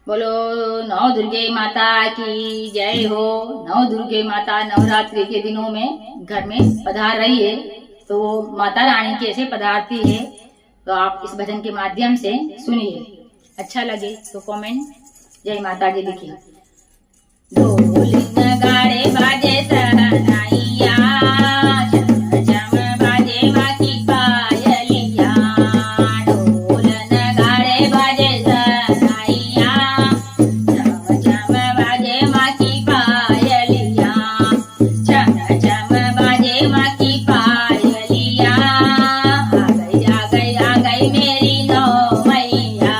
बोलो नौ दुर्गे माता की जय हो। नौ दुर्गे माता नवरात्रि के दिनों में घर में पधार रही है, तो वो माता रानी कैसे पधारती है तो आप इस भजन के माध्यम से सुनिए। अच्छा लगे तो कमेंट जय माता जी लिखिए। ढोल नगाड़े बाजे सहनाइया, झम झम बाजे माँ की पायलिया। ढोल नगाड़े बाजे सहनाइया, झम झम बाजे माँ की पायलिया। झम झम बाजे माँ की पायलिया। आ गई आ गई आ गई मेरी नौ मैया।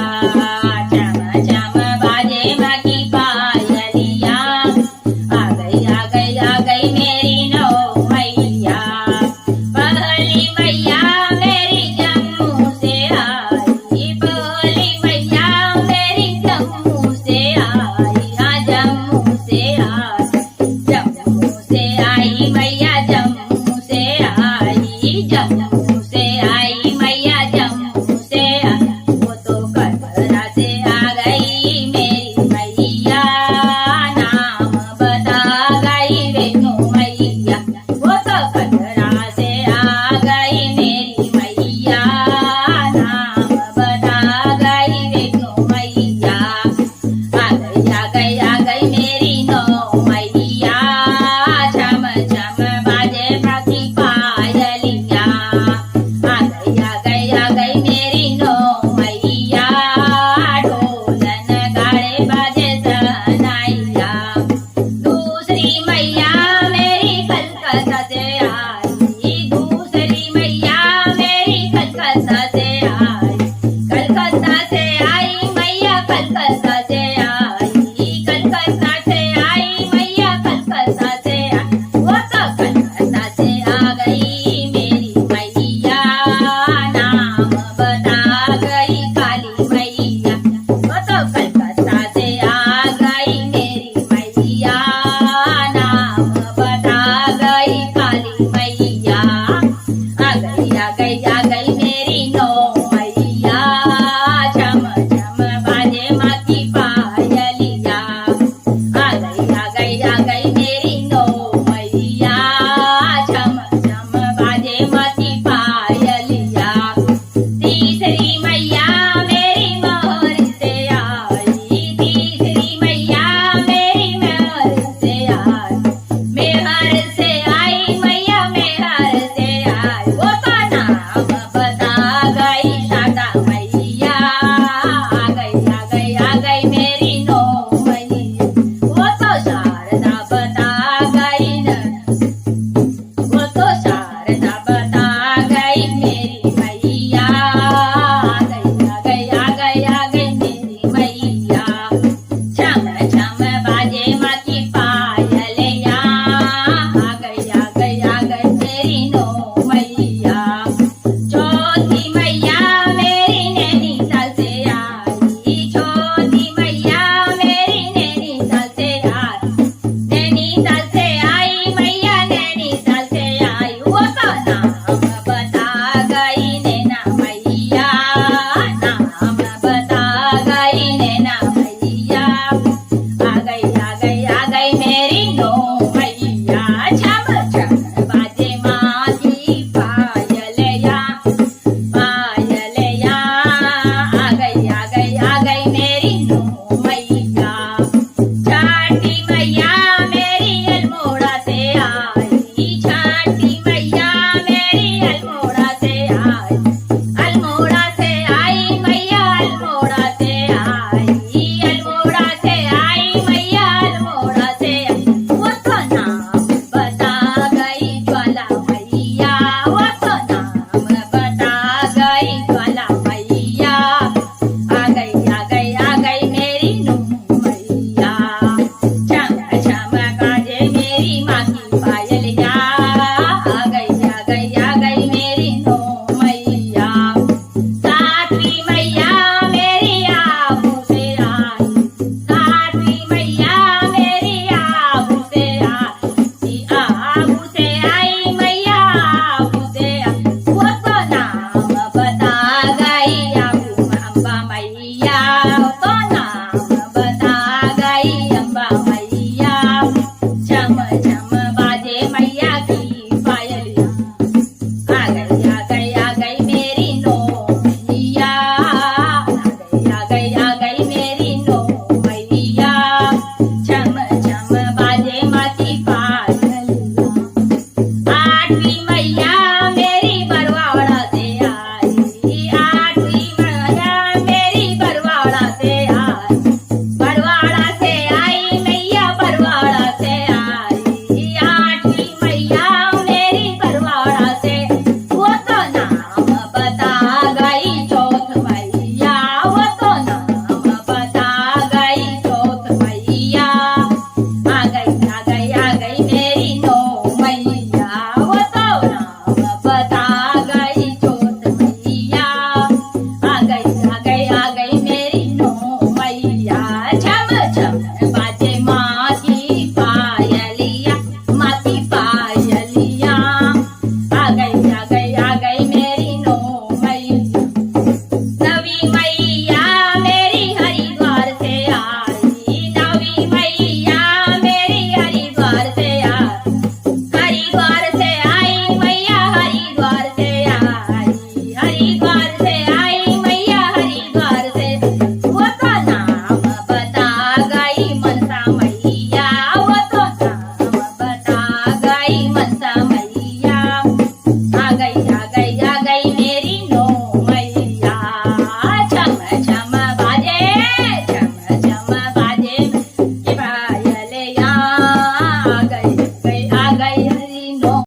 झम झम बाजे माँ की पायलिया। आ गई आ गई आ गई मेरी की द्वार